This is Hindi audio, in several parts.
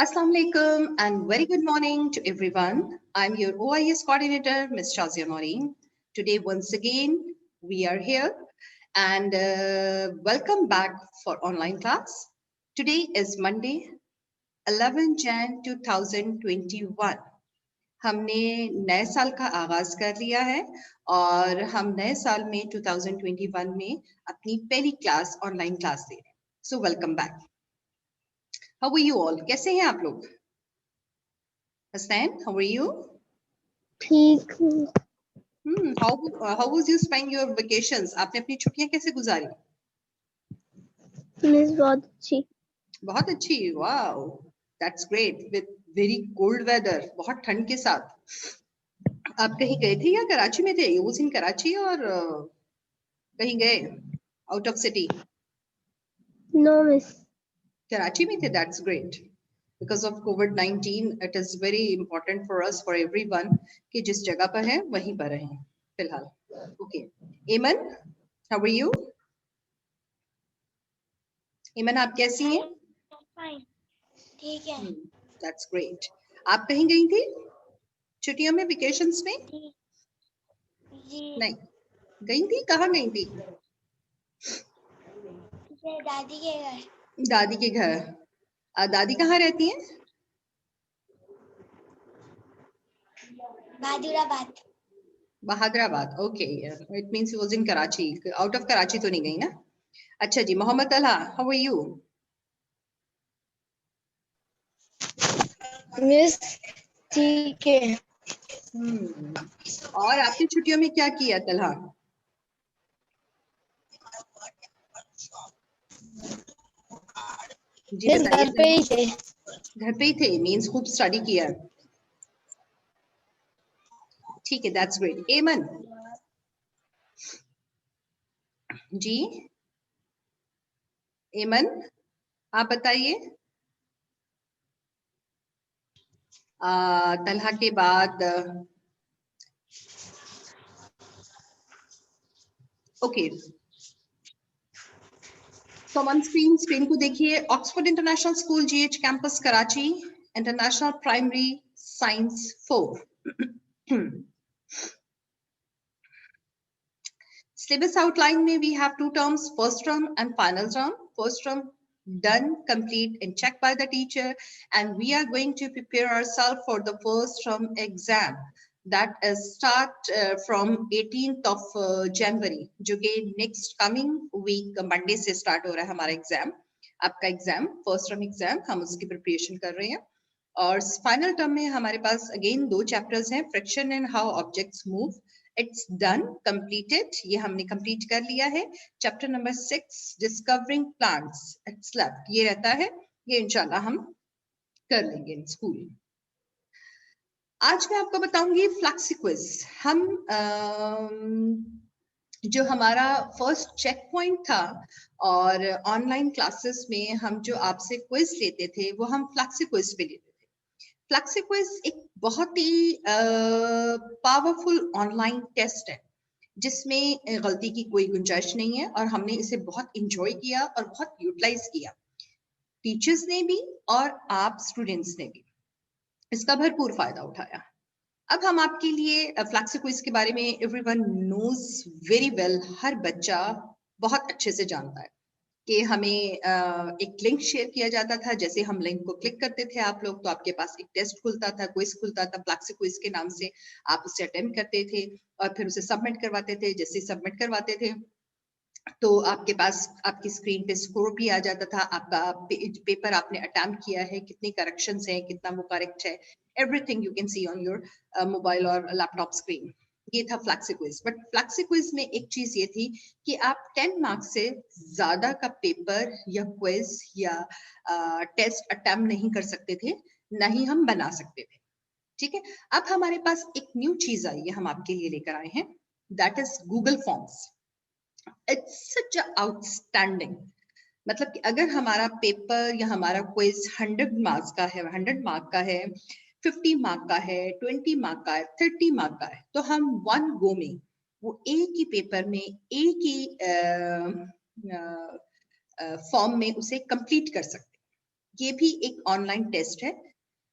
Assalamu alaikum and very good morning to everyone. I'm your OIS coordinator, Ms. Shazia Noreen. Today, once again, we are here and welcome back for online class. Today is Monday, 11 Jan 2021. हमने नए साल का आगाज कर लिया है और हम नए साल में 2021 में अपनी पहली क्लास ऑनलाइन क्लास दे रहे हैं. So welcome back. How are you all? कैसे हैं आप लोग? Hassan, how are you? ठीक. How was you spend your vacations? आपने अपनी छुट्टियां कैसे गुजारी? मिस बहुत अच्छी. बहुत अच्छी. Wow, that's great. With very cold weather, बहुत ठंड के साथ. आप कहीं गए थे या कराची में थे? You was in Karachi और कहीं गए? Out of city? No miss. Karachi में थे. That's great. Because of COVID-19, it is very important for us, for everyone, कि जिस जगह पर है वहीं पर रहें फिलहाल. Okay. Eman, how are you? Eman, आप कैसी हैं? Fine. ठीक है. That's great. आप कहीं गई थी छुट्टियों में, वेकेशंस में? जी. नहीं गई थी. कहाँ गई थी? दादी के घर. दादी के घर. दादी कहाँ रहती हैं? Bahadurabad. Bahadurabad. Okay, it means you was in Karachi. Out of Karachi तो नहीं गई ना? अच्छा जी. Mohammad Talha, how are you? Miss ठीक है. और आपकी छुट्टियों में क्या किया तलहा? जी मिस बताइए. घर पे ही थे. घर पे ही थे. मींस खूब स्टडी किया. ठीक है, दैट्स ग्रेट. एमन जी. एमन आप बताइए. तलहा के बाद ओके. तो ऑन स्क्रीन को देखिए. Oxford international school, GH campus Karachi, international primary science 4. Syllabus outline में we have 2 terms, first term and final term. First term done, complete and checked by the teacher, and we are going to prepare ourselves for the first term exam that is start from 18th of January, जो कि next coming week Monday से start हो रहा है हमारा एग्जाम. आपका एग्जाम फर्स्ट टर्म एग्जाम, हम उसकी प्रिपरेशन कर रहे हैं. और फाइनल टर्म में हमारे पास अगेन 2 चैप्टर्स हैं, friction and how objects move. It's done, completed. ये हमने complete कर लिया है. Chapter number 6 discovering plants, it's left. ये रहता है. ये इंशाल्लाह हम कर लेंगे इन स्कूल. आज मैं आपको बताऊंगी फ्लैक्सी क्विज. हम जो हमारा फर्स्ट चेक पॉइंट था और ऑनलाइन क्लासेस में हम जो आपसे क्विज लेते थे वो हम फ्लैक्सी क्विज पे लेते थे. फ्लैक्सी क्विज एक बहुत ही पावरफुल ऑनलाइन टेस्ट है जिसमें गलती की कोई गुंजाइश नहीं है और हमने इसे बहुत इंजॉय किया और बहुत यूटिलाइज किया. टीचर्स ने भी और आप स्टूडेंट्स ने भी इसका भरपूर फायदा उठाया. अब हम आपके लिए फ्लैक्सी क्विज के बारे में एवरीवन नोज वेरी वेल. हर बच्चा बहुत अच्छे से जानता है कि हमें एक लिंक शेयर किया जाता था. जैसे हम लिंक को क्लिक करते थे आप लोग, तो आपके पास एक टेस्ट खुलता था, क्विज खुलता था फ्लैक्सी क्विज के नाम से. आप उसे अटेम्प्ट करते थे और फिर उसे सबमिट करवाते थे. जैसे सबमिट करवाते थे तो आपके पास आपकी स्क्रीन पे स्कोर भी आ जाता था. आपका पेपर आपने अटेम्प्ट किया है, कितनी करेक्शंस हैं, कितना वो करेक्ट है, everything you can see on your mobile और लैपटॉप स्क्रीन. ये था flexi quiz. But flexi quiz में एक चीज ये थी कि आप 10 मार्क्स से ज्यादा का पेपर या क्विज या टेस्ट अटेम्प्ट नहीं कर सकते थे, ना ही हम बना सकते थे. ठीक है. अब हमारे पास एक न्यू चीज आई है, हम आपके लिए लेकर आए हैं, that is Google forms. It's such outstanding. मतलब कि अगर हमारा पेपर या हमारा क्विज 100 मार्क्स का है, 100 मार्क का है, 50 मार्क का है, 20 मार्क का है, 30 मार्क का है, तो हम वन गो में वो एक ही पेपर में एक ही फॉर्म में उसे कंप्लीट कर सकते हैं. ये भी एक ऑनलाइन टेस्ट है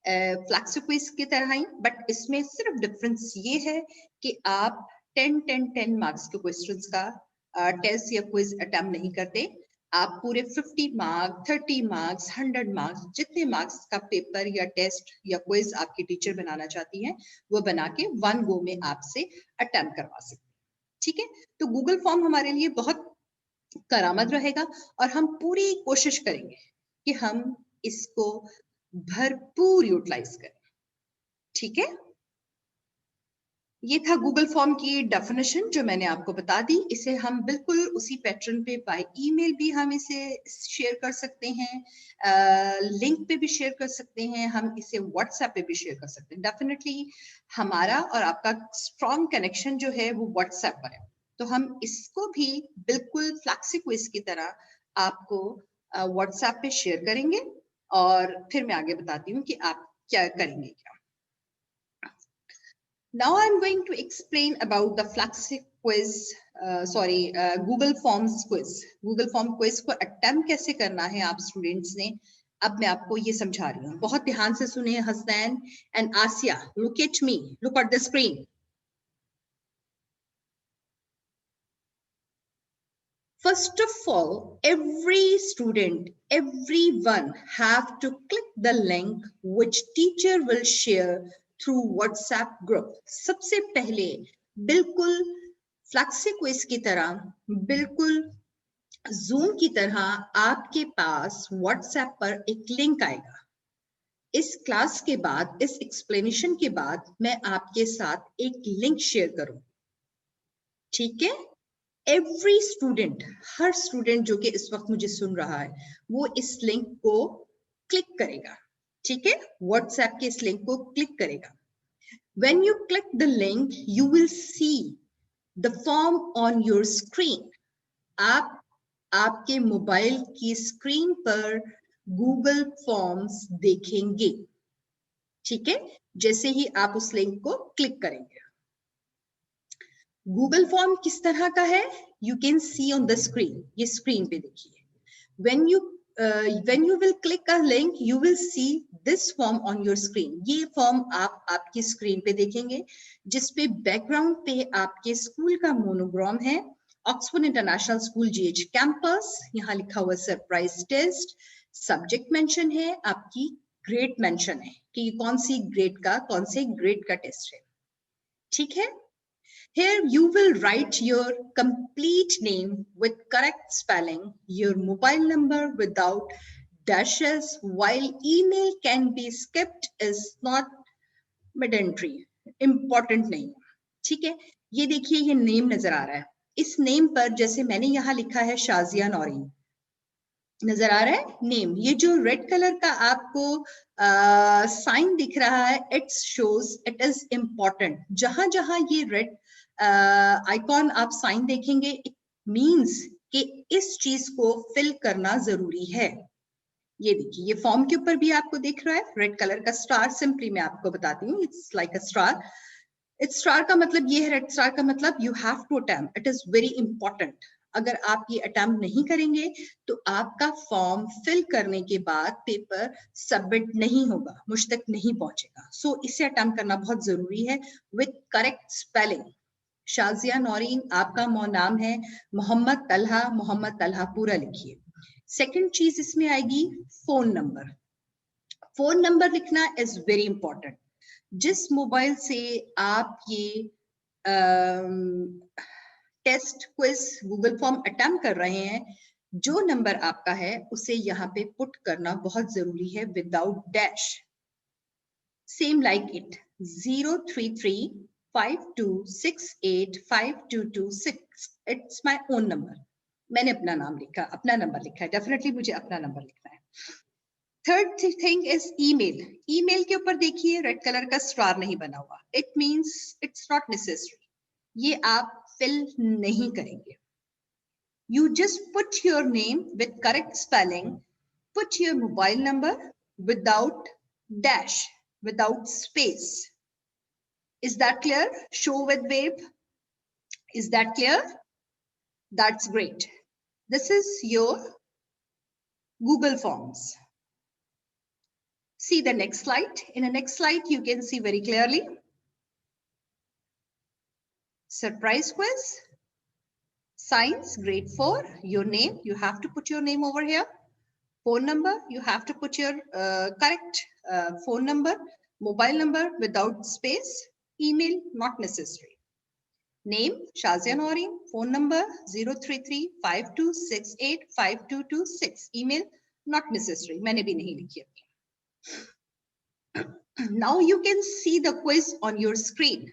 फ्लैक्सी क्विज की तरह ही, बट इसमें सिर्फ डिफरेंस ये है कि आप 10 मार्क्स के क्वेश्चंस का टेस्ट या क्विज अटेम्प्ट नहीं करते, आप पूरे 50 मार्क्स, 30 मार्क्स, 100 मार्क्स, जितने मार्क्स का पेपर या टेस्ट या क्विज आपकी टीचर बनाना चाहती हैं वो बना के वन गो में आपसे अटेम्प्ट करवा सकते हैं। ठीक है, तो गूगल फॉर्म हमारे लिए बहुत करामद रहेगा और हम पूरी कोशिश करेंगे कि हम इसको भरपूर यूटिलाइज करें। ठीक है, ये था गूगल फॉर्म की डेफिनेशन जो मैंने आपको बता दी। इसे हम बिल्कुल उसी पैटर्न पे बाय ईमेल भी हम इसे शेयर कर सकते हैं, लिंक पे भी शेयर कर सकते हैं, हम इसे व्हाट्सएप पे भी शेयर कर सकते हैं। डेफिनेटली हमारा और आपका स्ट्रॉन्ग कनेक्शन जो है वो व्हाट्सएप पर है, तो हम इसको भी बिल्कुल फ्लैक्सी क्विज की तरह आपको व्हाट्सएप पे शेयर करेंगे और फिर मैं आगे बताती हूँ कि आप क्या करेंगे क्या। Now I'm going to explain about the Flaxi quiz, Google Forms quiz. Google Form quiz को attempt कैसे करना है आप students ने, अब मैं आपको ये समझा रही हूँ। बहुत ध्यान से सुनिए Hasnain and Asia, look at me, look at the screen. First of all, every student, everyone have to click the link which teacher will share through WhatsApp group. सबसे पहले बिल्कुल फ्लैक्सी क्विज की तरह, बिल्कुल जूम की तरह आपके पास WhatsApp पर एक लिंक आएगा। इस क्लास के बाद, इस एक्सप्लेनेशन के बाद मैं आपके साथ एक लिंक शेयर करूं। ठीक है, एवरी स्टूडेंट, हर स्टूडेंट जो कि इस वक्त मुझे सुन रहा है वो इस लिंक को क्लिक करेगा। ठीक है, व्हाट्सएप के इस लिंक को क्लिक करेगा। When you click the link, you will see the form on your screen. आप आपके मोबाइल की स्क्रीन पर गूगल फॉर्म्स देखेंगे। ठीक है, जैसे ही आप उस लिंक को क्लिक करेंगे। गूगल फॉर्म किस तरह का है, you can see on the screen, ये स्क्रीन पे देखिए। when you will click a link, you will see this form on your screen. ये फॉर्म आप आपकी स्क्रीन पे देखेंगे, जिसपे बैकग्राउंड पे आपके स्कूल का मोनोग्राम है, Oxford international school GH campus, यहाँ लिखा हुआ सरप्राइज टेस्ट, सब्जेक्ट मेंशन है, आपकी ग्रेड मेंशन है कि कौन सी ग्रेड का, कौन से ग्रेड का टेस्ट है। ठीक है, here you will write your complete name with correct spelling, your mobile number without dashes, while email can be skipped is not mandatory, important नहीं। ठीक है, ये देखिए ये नेम नजर आ रहा है, इस नेम पर जैसे मैंने यहाँ लिखा है शाजिया नौरीन, नजर आ रहा है नेम, ये जो रेड कलर का आपको साइन दिख रहा है, it shows it is important. जहां जहां ये रेड आइकॉन आप साइन देखेंगे, इट मींस कि इस चीज को फिल करना जरूरी है। ये देखिए, ये फॉर्म के ऊपर भी आपको दिख रहा है रेड कलर का स्टार, सिंपली मैं आपको बताती हूँ, it's like a star. It's star का मतलब ये है, रेड स्टार का मतलब you have to attempt, it is very important. अगर आप ये अटेम्प्ट नहीं करेंगे तो आपका फॉर्म फिल करने के बाद पेपर सबमिट नहीं होगा, मुझ तक नहीं पहुंचेगा। सो इसे अटेम्प्ट करना बहुत जरूरी है with correct spelling. Shazia Naureen आपका नाम है, मोहम्मद तलहा पूरा लिखिए। सेकंड चीज इसमें आएगी फोन नंबर। फोन नंबर लिखना इज वेरी इंपॉर्टेंट। जिस मोबाइल से आप ये test quiz Google form attempt कर रहे हैं, जो नंबर आपका है उसे यहाँ पे पुट करना बहुत जरूरी है without dash. Same like it 03352685226, it's my own number. मैंने अपना नाम लिखा, अपना नंबर लिखा है, डेफिनेटली मुझे अपना नंबर लिखना है। Third thing is email. Email के ऊपर देखिए रेड कलर का स्टार नहीं बना हुआ, it means it's not necessary, ये आप फिल नहीं करेंगे। You just put your name with correct spelling, put your mobile number without dash, without space. Is that clear? Show with wave. Is that clear? That's great. This is your Google Forms. See the next slide. In the next slide, you can see very clearly. Surprise quiz. Science, grade 4. Your name, you have to put your name over here. Phone number, you have to put your correct phone number. Mobile number without space. Email, not necessary. Name, Shazia Noreen. Phone number, 033-5268-5226. Email, not necessary. मैंने भी नहीं लिखी है. Now you can see the quiz on your screen.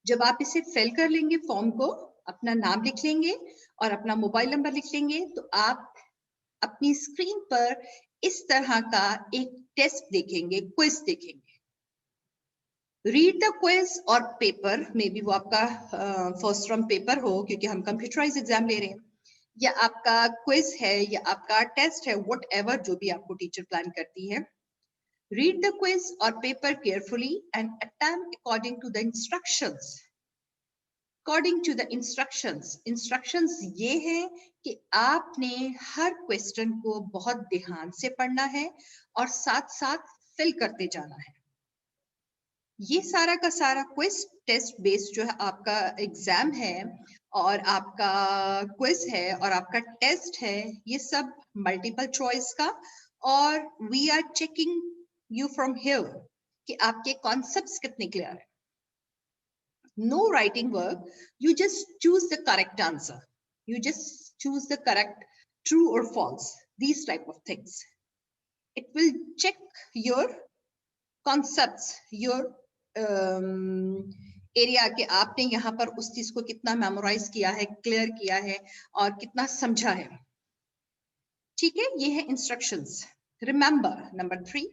जब आप इसे फिल कर लेंगे फॉर्म को, अपना नाम लिख लेंगे और अपना मोबाइल नंबर लिख लेंगे, तो आप अपनी स्क्रीन पर इस तरह का एक टेस्ट देखेंगे, क्विज देखेंगे. रीड द क्विज और पेपर, मे बी वो आपका फर्स्ट फ्रॉम पेपर हो, क्योंकि हम कंप्यूटराइज एग्जाम ले रहे हैं, या आपका क्विज है या आपका टेस्ट है, व्हाटएवर जो भी आपको टीचर प्लान करती है. Read the quiz or paper carefully and attempt according to the instructions. According to the instructions. Instructions ये है कि आपने हर क्वेश्चन को बहुत ध्यान से पढ़ना है और साथ साथ फिल करते जाना है. ये सारा का सारा क्विज टेस्ट बेस्ड जो है आपका एग्जाम है और आपका क्विज है और आपका टेस्ट है, ये सब मल्टीपल चॉइस का, और we are checking you from here कि आपके concepts कितने clear है. No writing work, you just choose the correct answer. You just choose the correct true or false, these type of things. It will check your concepts, your area के आपने यहाँ पर उस चीज को कितना memorize किया है, clear किया है और कितना समझा है. ठीक है, ये है instructions. Remember, number 3.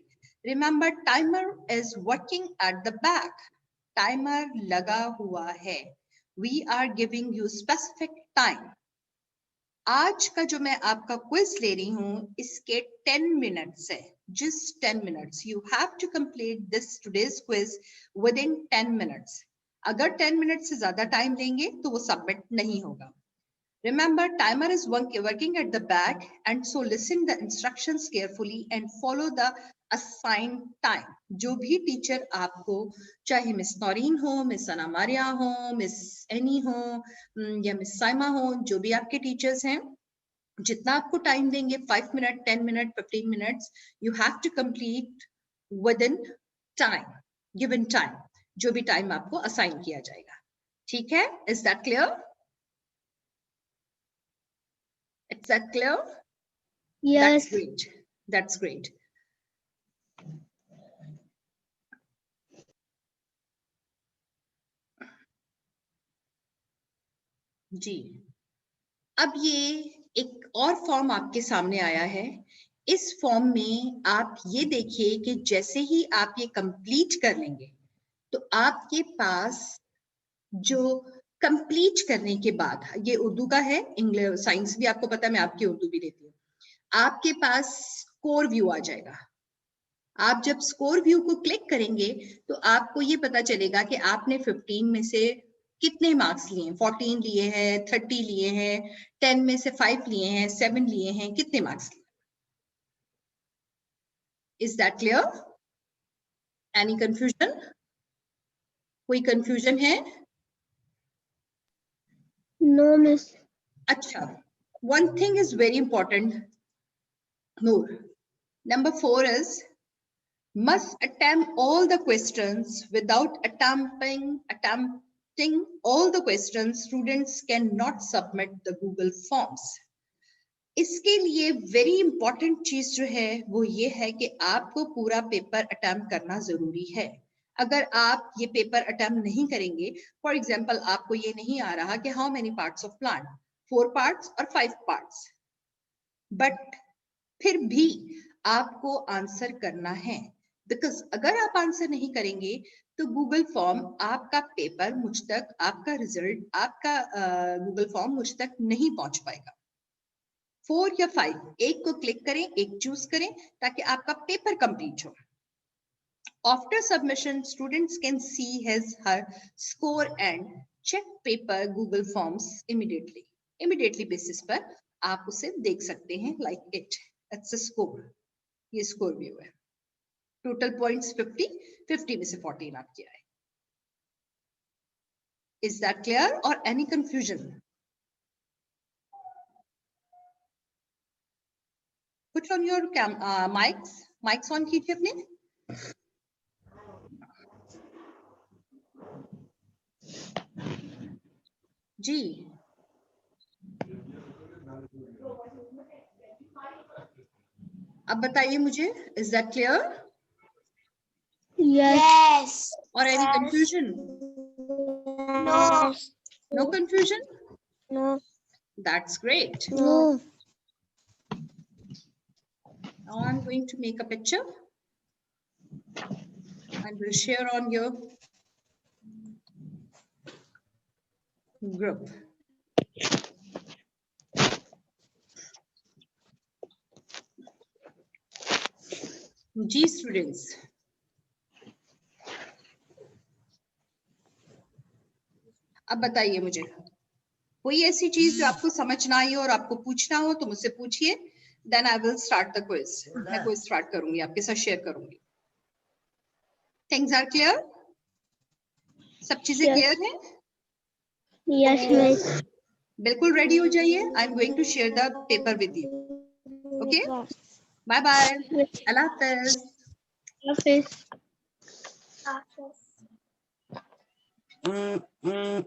Remember, timer is working at the back. Timer लगा हुआ है. We are giving you specific time. आज का जो मैं आपका क्विज ले रही हूँ, इसके 10 minutes है. Just 10 minutes. You have to complete this today's quiz within 10 minutes. अगर 10 minutes से ज्यादा टाइम लेंगे तो वो सबमिट नहीं होगा. Remember, timer is working at the back, and so listen the instructions carefully and follow the assigned time. जो भी टीचर आपको, चाहे मिस नौरीन हो, मिस अना मारिया हो, मिस एनी हो या मिस साइमा हो, जो भी आपके टीचर्स हैं, जितना आपको टाइम देंगे, 5 minute, 10 minute, 15 minutes, you have to complete within time, given time, जो भी टाइम आपको असाइन किया जाएगा. ठीक है? Is that clear? Is that clear? Yes. That's great. That's great. जी, अब ये एक और फॉर्म आपके सामने आया है. इस फॉर्म में आप ये देखिए कि जैसे ही आप ये कंप्लीट कर लेंगे, तो आपके पास जो कंप्लीट करने के बाद, ये उर्दू का है, इंग्लिश साइंस भी आपको पता है, मैं आपकी उर्दू भी देती हूँ, आपके पास स्कोर व्यू आ जाएगा. आप जब स्कोर व्यू को क्लिक करेंगे तो आपको ये पता चलेगा कि आपने 15 में से कितने मार्क्स लिए हैं. 14 लिए हैं, 30 लिए हैं, 10 में से 5 लिए हैं, 7 लिए हैं, कितने मार्क्स लिए. Is that clear? Any confusion? कोई कंफ्यूजन है? No, miss. अच्छा, one thing is very important. Noor, number 4 is must attempt all the questions. Without attempting all the questions, students cannot submit the Google Forms. इसके लिए वेरी इंपॉर्टेंट चीज जो है वो ये है कि आपको पूरा पेपर अटेम्प्ट करना जरूरी है. अगर आप ये पेपर अटेम्प्ट नहीं करेंगे, फॉर एग्जाम्पल आपको ये नहीं आ रहा कि how many parts of plant, 4 parts और 5 पार्ट्स, बट फिर भी आपको आंसर करना है. बिकॉज अगर आप आंसर नहीं करेंगे तो गूगल फॉर्म, आपका पेपर मुझ तक, आपका रिजल्ट, आपका गूगल फॉर्म मुझ तक नहीं पहुंच पाएगा. 4 या 5, एक को क्लिक करें, एक चूज करें ताकि आपका पेपर कंप्लीट हो. After submission, students can see his her score and check paper Google Forms immediately. Immediately basis पर आप उसे देख सकते हैं. Like it's a score. ये score view है. टोटल पॉइंट्स 50 में से 14 आप किया है. Is that clear or any confusion? Put on your mics on कीजिए अपने. जी. अब बताइए मुझे, is that clear? Yes. Or any confusion? No. No confusion? No. That's great. No. Now I'm going to make a picture and will share on your group. Ji students, अब बताइए मुझे कोई ऐसी चीज जो आपको समझ ना आई हो और आपको पूछना हो तो मुझसे पूछिए. Then I will start the quiz. मैं क्विज स्टार्ट करूंगी, आपके साथ शेयर करूंगी. Things are clear? सब चीजें Yes. क्लियर हैं? Yes, miss. बिल्कुल रेडी हो जाइए. I am going to share the paper with you. Okay, bye bye. अल्लाह हाफिज. Office. Mm-mm.